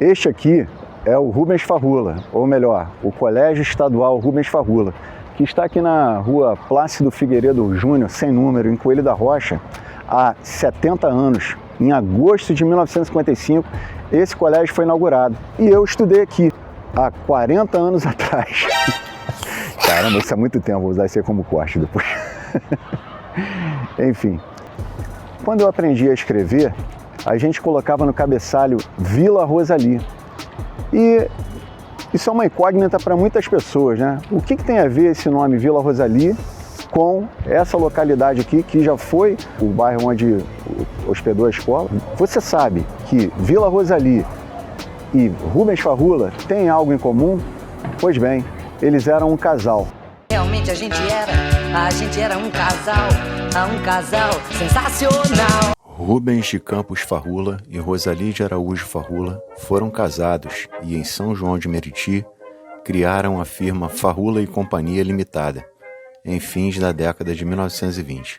Este aqui é o Rubens Farrula, ou melhor, o Colégio Estadual Rubens Farrula, que está aqui na rua Plácido Figueiredo Júnior, sem número, em Coelho da Rocha, há 70 anos. Em agosto de 1955, esse colégio foi inaugurado. E eu estudei aqui há 40 anos atrás. Caramba, isso é muito tempo, vou usar isso aí como corte depois. Enfim, quando eu aprendi a escrever, a gente colocava no cabeçalho Vila Rosali. E isso é uma incógnita para muitas pessoas, né? O que tem a ver esse nome Vila Rosali com essa localidade aqui, que já foi o bairro onde hospedou a escola? Você sabe que Vila Rosali e Rubens Farrula têm algo em comum? Pois bem, eles eram um casal. Realmente a gente era um casal sensacional. Rubens de Campos Farrula e Rosali de Araújo Farrula foram casados e, em São João de Meriti, criaram a firma Farrula e Companhia Limitada, em fins da década de 1920.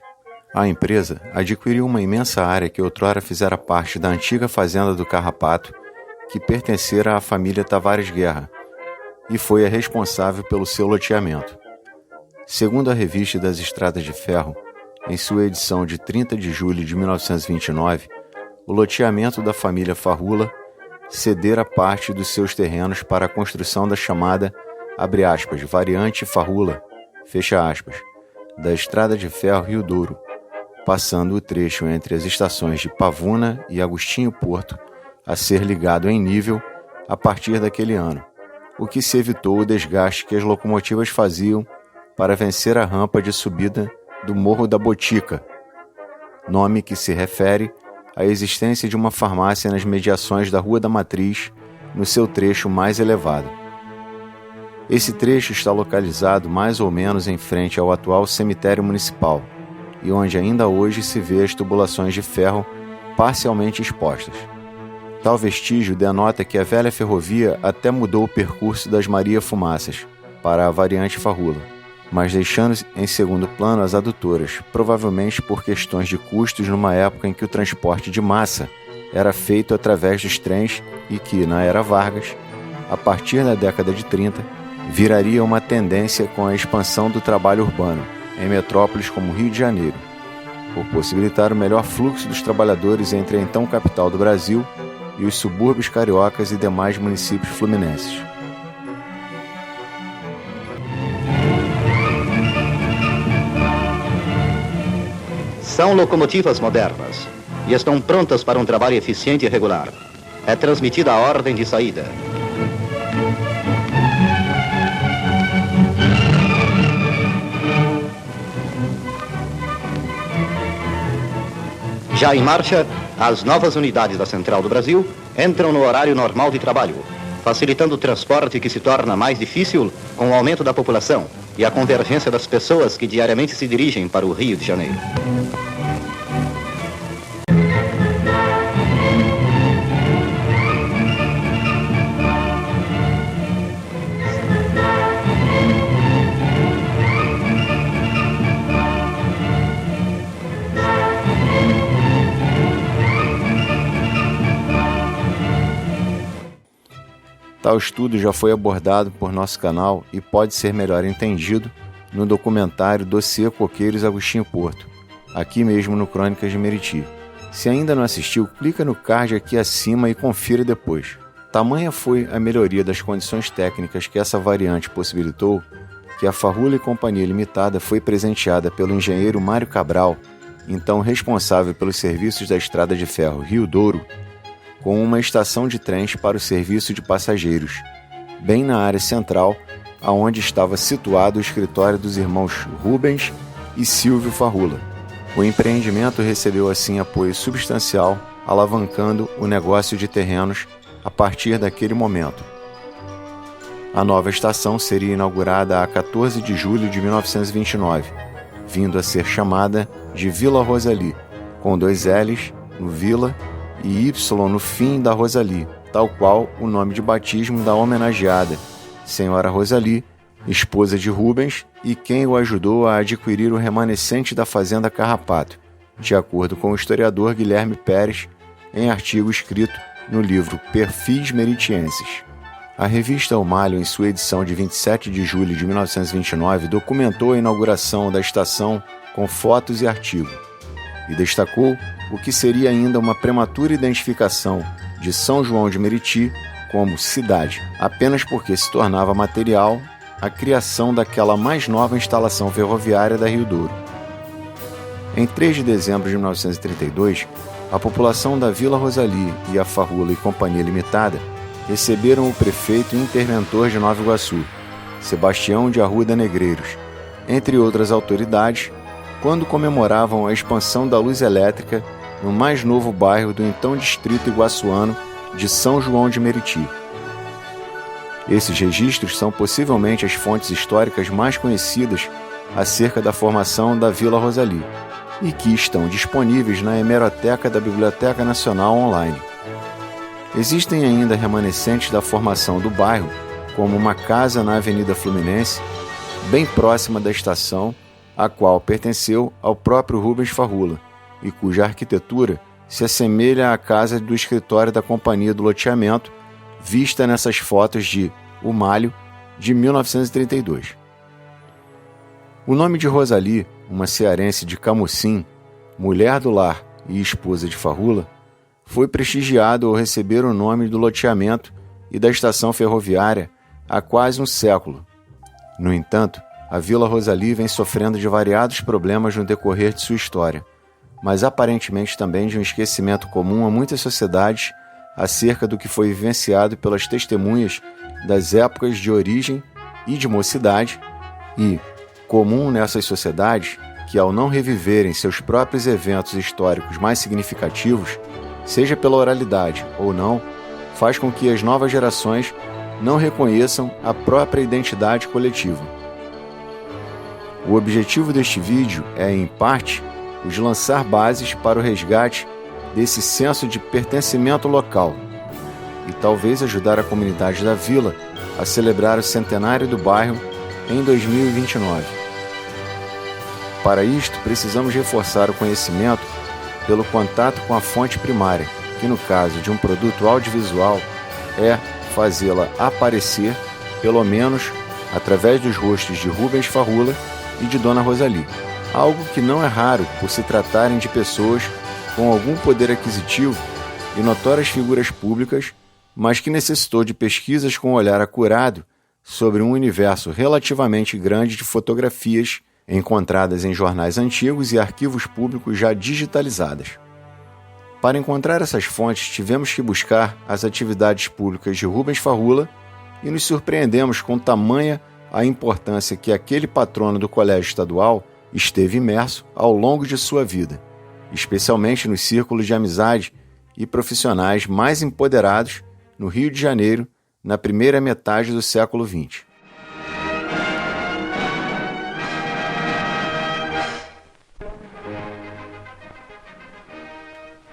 A empresa adquiriu uma imensa área que outrora fizera parte da antiga fazenda do Carrapato, que pertencera à família Tavares Guerra, e foi a responsável pelo seu loteamento. Segundo a Revista das Estradas de Ferro, em sua edição de 30 de julho de 1929, o loteamento da família Farrula cedera parte dos seus terrenos para a construção da chamada, abre aspas, variante Farrula, fecha aspas, da Estrada de Ferro Rio Douro, passando o trecho entre as estações de Pavuna e Agostinho Porto a ser ligado em nível a partir daquele ano, o que se evitou o desgaste que as locomotivas faziam para vencer a rampa de subida do Morro da Botica, nome que se refere à existência de uma farmácia nas mediações da Rua da Matriz, no seu trecho mais elevado. Esse trecho está localizado mais ou menos em frente ao atual cemitério municipal, e onde ainda hoje se vê as tubulações de ferro parcialmente expostas. Tal vestígio denota que a velha ferrovia até mudou o percurso das Maria Fumaças para a variante Farrula, mas deixando em segundo plano as adutoras, provavelmente por questões de custos numa época em que o transporte de massa era feito através dos trens e que, na era Vargas, a partir da década de 30, viraria uma tendência com a expansão do trabalho urbano, em metrópoles como Rio de Janeiro, por possibilitar o melhor fluxo dos trabalhadores entre a então capital do Brasil e os subúrbios cariocas e demais municípios fluminenses. São locomotivas modernas e estão prontas para um trabalho eficiente e regular. É transmitida a ordem de saída. Já em marcha, as novas unidades da Central do Brasil entram no horário normal de trabalho, facilitando o transporte que se torna mais difícil com o aumento da população e a convergência das pessoas que diariamente se dirigem para o Rio de Janeiro. Tal estudo já foi abordado por nosso canal e pode ser melhor entendido no documentário Dossiê Coqueiros Agostinho Porto, aqui mesmo no Crônicas de Meriti. Se ainda não assistiu, clica no card aqui acima e confira depois. Tamanha foi a melhoria das condições técnicas que essa variante possibilitou, que a Farrula e Companhia Limitada foi presenteada pelo engenheiro Mário Cabral, então responsável pelos serviços da Estrada de Ferro Rio Douro, com uma estação de trens para o serviço de passageiros, bem na área central, aonde estava situado o escritório dos irmãos Rubens e Silvio Farrula. O empreendimento recebeu assim apoio substancial, alavancando o negócio de terrenos a partir daquele momento. A nova estação seria inaugurada a 14 de julho de 1929, vindo a ser chamada de Vila Rosali, com 2 L's no Vila e Y no fim da Rosali, tal qual o nome de batismo da homenageada, Senhora Rosali, esposa de Rubens e quem o ajudou a adquirir o remanescente da fazenda Carrapato, de acordo com o historiador Guilherme Pérez, em artigo escrito no livro Perfis Meritienses. A revista O Malho, em sua edição de 27 de julho de 1929, documentou a inauguração da estação com fotos e artigo, e destacou o que seria ainda uma prematura identificação de São João de Meriti como cidade, apenas porque se tornava material a criação daquela mais nova instalação ferroviária da Rio Douro. Em 3 de dezembro de 1932, a população da Vila Rosali e a Farroula e Companhia Limitada receberam o prefeito e interventor de Nova Iguaçu, Sebastião de Arruda Negreiros, entre outras autoridades, quando comemoravam a expansão da luz elétrica no mais novo bairro do então distrito iguaçuano de São João de Meriti. Esses registros são possivelmente as fontes históricas mais conhecidas acerca da formação da Vila Rosali e que estão disponíveis na hemeroteca da Biblioteca Nacional online. Existem ainda remanescentes da formação do bairro, como uma casa na Avenida Fluminense, bem próxima da estação, a qual pertenceu ao próprio Rubens Farroula e cuja arquitetura se assemelha à casa do escritório da Companhia do Loteamento, vista nessas fotos de O Malho, de 1932. O nome de Rosali, uma cearense de Camucim, mulher do lar e esposa de Farroula, foi prestigiado ao receber o nome do loteamento e da estação ferroviária há quase um século. No entanto, a Vila Rosali vem sofrendo de variados problemas no decorrer de sua história, mas aparentemente também de um esquecimento comum a muitas sociedades acerca do que foi vivenciado pelas testemunhas das épocas de origem e de mocidade e, comum nessas sociedades, que ao não reviverem seus próprios eventos históricos mais significativos, seja pela oralidade ou não, faz com que as novas gerações não reconheçam a própria identidade coletiva. O objetivo deste vídeo é, em parte, o de lançar bases para o resgate desse senso de pertencimento local e talvez ajudar a comunidade da vila a celebrar o centenário do bairro em 2029. Para isto, precisamos reforçar o conhecimento pelo contato com a fonte primária, que no caso de um produto audiovisual é fazê-la aparecer, pelo menos através dos rostos de Rubens Farroula e de Dona Rosali, algo que não é raro por se tratarem de pessoas com algum poder aquisitivo e notórias figuras públicas, mas que necessitou de pesquisas com um olhar acurado sobre um universo relativamente grande de fotografias encontradas em jornais antigos e arquivos públicos já digitalizadas. Para encontrar essas fontes, tivemos que buscar as atividades públicas de Rubens Farroula e nos surpreendemos com tamanha a importância que aquele patrono do Colégio Estadual esteve imerso ao longo de sua vida, especialmente nos círculos de amizade e profissionais mais empoderados no Rio de Janeiro na primeira metade do século XX.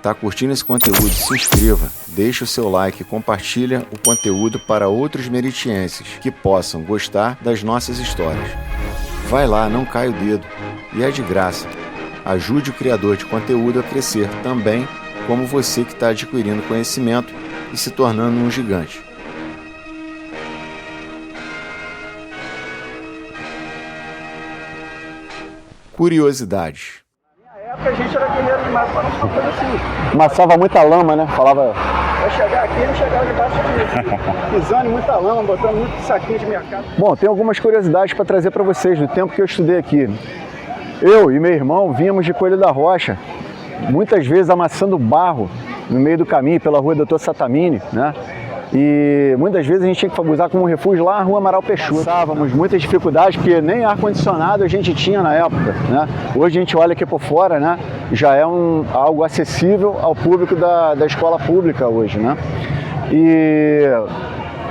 Tá curtindo esse conteúdo? Se inscreva, deixe o seu like e compartilha o conteúdo para outros meritienses que possam gostar das nossas histórias. Vai lá, não cai o dedo. E é de graça. Ajude o criador de conteúdo a crescer também, como você que está adquirindo conhecimento e se tornando um gigante. Curiosidades. A gente era guerreiro demais para uma coisa assim. Amassava muita lama, né? Falava. Vai chegar aqui, não chegava debaixo de pisando em muita lama, botando muito saquinho de mercado. Bom, tem algumas curiosidades para trazer para vocês do tempo que eu estudei aqui. Eu e meu irmão vínhamos de Coelho da Rocha, muitas vezes amassando barro no meio do caminho, pela rua Doutor Satamini, né? E muitas vezes a gente tinha que usar como refúgio lá a rua Amaral Peixoto. Passávamos muitas dificuldades, porque nem ar-condicionado a gente tinha na época, né? Hoje a gente olha aqui por fora, né? Já é algo acessível ao público da escola pública hoje, né? E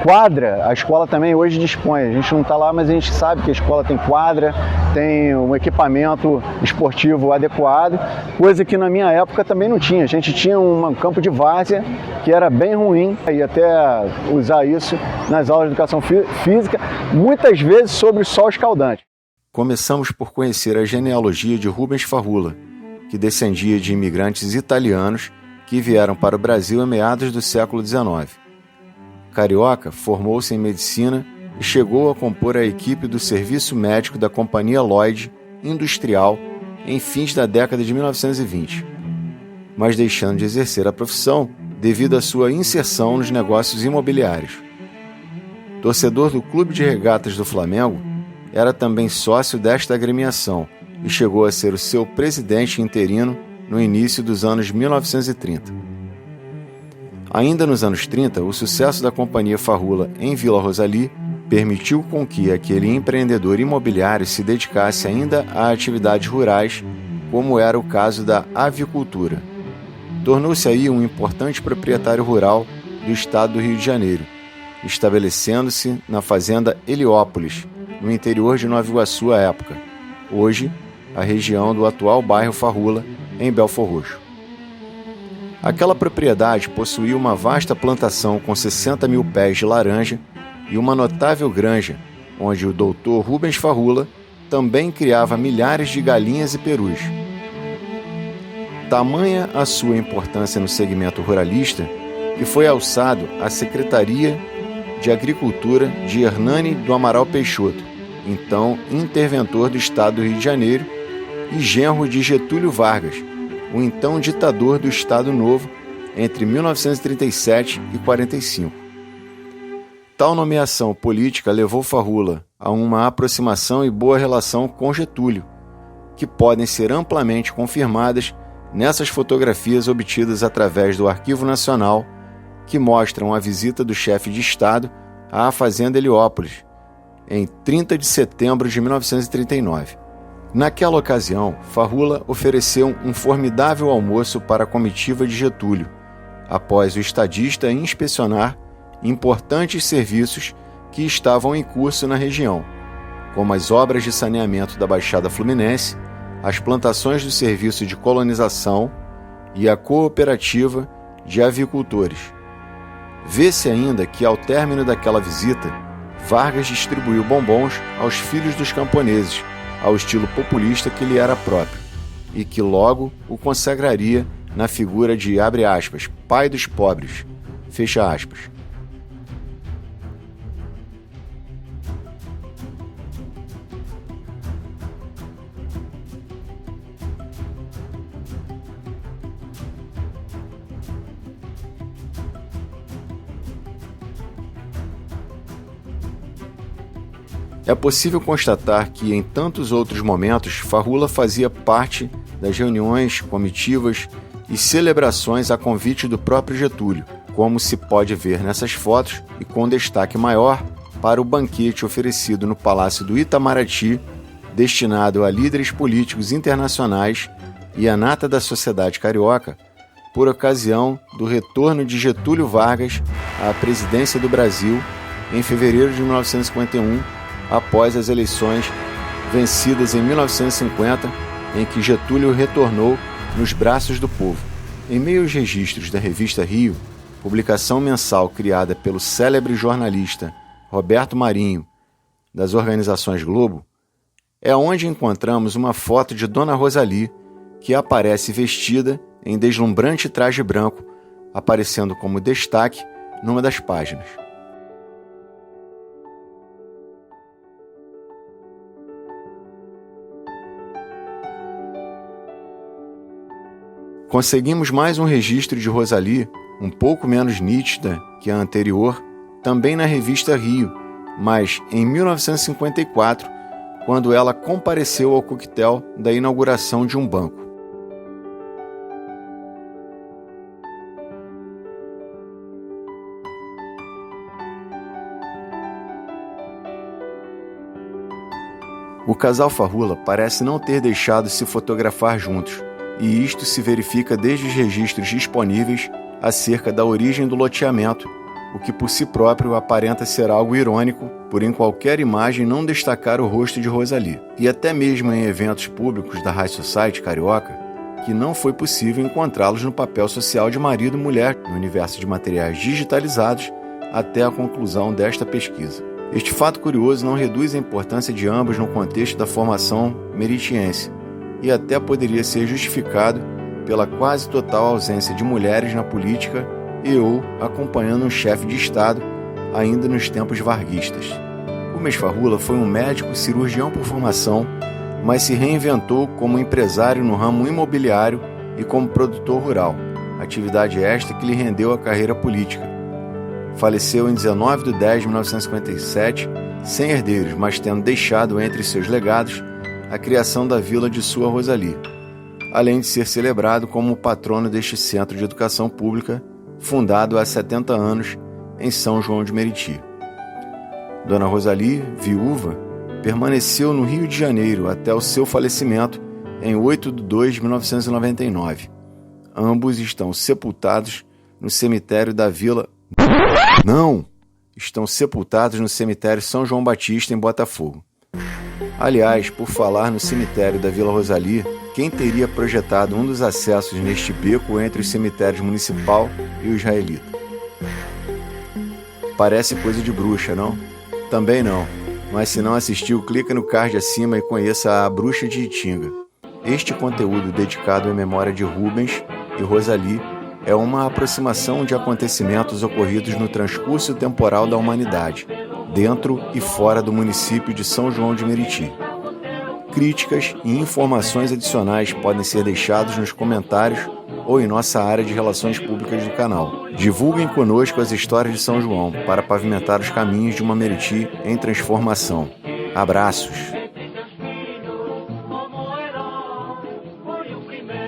quadra, a escola também hoje dispõe. A gente não está lá, mas a gente sabe que a escola tem quadra, tem um equipamento esportivo adequado, coisa que na minha época também não tinha. A gente tinha um campo de várzea que era bem ruim, e até usar isso nas aulas de educação física, muitas vezes sobre o sol escaldante. Começamos por conhecer a genealogia de Rubens Farroula, que descendia de imigrantes italianos que vieram para o Brasil em meados do século XIX. Carioca formou-se em medicina e chegou a compor a equipe do serviço médico da Companhia Lloyd Industrial em fins da década de 1920, mas deixando de exercer a profissão devido à sua inserção nos negócios imobiliários. Torcedor do Clube de Regatas do Flamengo, era também sócio desta agremiação e chegou a ser o seu presidente interino no início dos anos 1930. Ainda nos anos 30, o sucesso da Companhia Farroula em Vila Rosalie permitiu com que aquele empreendedor imobiliário se dedicasse ainda a atividades rurais, como era o caso da avicultura. Tornou-se aí um importante proprietário rural do estado do Rio de Janeiro, estabelecendo-se na fazenda Heliópolis, no interior de Nova Iguaçu à época, hoje a região do atual bairro Farroula, em Belfor Roxo. Aquela propriedade possuía uma vasta plantação com 60 mil pés de laranja e uma notável granja, onde o doutor Rubens Farroula também criava milhares de galinhas e perus. Tamanha a sua importância no segmento ruralista que foi alçado à Secretaria de Agricultura de Hernani do Amaral Peixoto, então interventor do estado do Rio de Janeiro e genro de Getúlio Vargas, o então ditador do Estado Novo entre 1937 e 45. Tal nomeação política levou Farroula a uma aproximação e boa relação com Getúlio, que podem ser amplamente confirmadas nessas fotografias obtidas através do Arquivo Nacional, que mostram a visita do chefe de Estado à Fazenda Heliópolis, em 30 de setembro de 1939. Naquela ocasião, Farroula ofereceu um formidável almoço para a comitiva de Getúlio, após o estadista inspecionar importantes serviços que estavam em curso na região, como as obras de saneamento da Baixada Fluminense, as plantações do Serviço de Colonização e a Cooperativa de Avicultores. Vê-se ainda que, ao término daquela visita, Vargas distribuiu bombons aos filhos dos camponeses, ao estilo populista que lhe era próprio, e que logo o consagraria na figura de, abre aspas, pai dos pobres, fecha aspas. É possível constatar que, em tantos outros momentos, Farroula fazia parte das reuniões, comitivas e celebrações a convite do próprio Getúlio, como se pode ver nessas fotos, e com destaque maior para o banquete oferecido no Palácio do Itamaraty, destinado a líderes políticos internacionais e a nata da sociedade carioca, por ocasião do retorno de Getúlio Vargas à presidência do Brasil em fevereiro de 1951, após as eleições vencidas em 1950, em que Getúlio retornou nos braços do povo. Em meio aos registros da revista Rio, publicação mensal criada pelo célebre jornalista Roberto Marinho, das organizações Globo, é onde encontramos uma foto de Dona Rosalie, que aparece vestida em deslumbrante traje branco, aparecendo como destaque numa das páginas. Conseguimos mais um registro de Rosalie, um pouco menos nítida que a anterior, também na revista Rio, mas em 1954, quando ela compareceu ao coquetel da inauguração de um banco. O casal Farroula parece não ter deixado se fotografar juntos, e isto se verifica desde os registros disponíveis acerca da origem do loteamento, o que por si próprio aparenta ser algo irônico, por em qualquer imagem não destacar o rosto de Rosalie. E até mesmo em eventos públicos da High Society carioca, que não foi possível encontrá-los no papel social de marido e mulher no universo de materiais digitalizados até a conclusão desta pesquisa. Este fato curioso não reduz a importância de ambos no contexto da formação meritiense, e até poderia ser justificado pela quase total ausência de mulheres na política e ou acompanhando um chefe de Estado, ainda nos tempos varguistas. Rubens Farrula foi um médico cirurgião por formação, mas se reinventou como empresário no ramo imobiliário e como produtor rural, atividade esta que lhe rendeu a carreira política. Faleceu em 19 de 10 de 1957, sem herdeiros, mas tendo deixado entre seus legados a criação da vila de Sua Rosalie, além de ser celebrado como o patrono deste centro de educação pública, fundado há 70 anos em São João de Meriti. Dona Rosalie, viúva, permaneceu no Rio de Janeiro até o seu falecimento em 8 de 2 de 1999. Ambos estão sepultados no cemitério da Vila... Não! Estão sepultados no cemitério São João Batista, em Botafogo. Aliás, por falar no cemitério da Vila Rosalie, quem teria projetado um dos acessos neste beco entre os cemitérios municipal e o israelita? Parece coisa de bruxa, não? Também não, mas se não assistiu, clica no card acima e conheça a Bruxa de Itinga. Este conteúdo dedicado à memória de Rubens e Rosalie é uma aproximação de acontecimentos ocorridos no transcurso temporal da humanidade, dentro e fora do município de São João de Meriti. Críticas e informações adicionais podem ser deixados nos comentários ou em nossa área de relações públicas do canal. Divulguem conosco as histórias de São João para pavimentar os caminhos de uma Meriti em transformação. Abraços!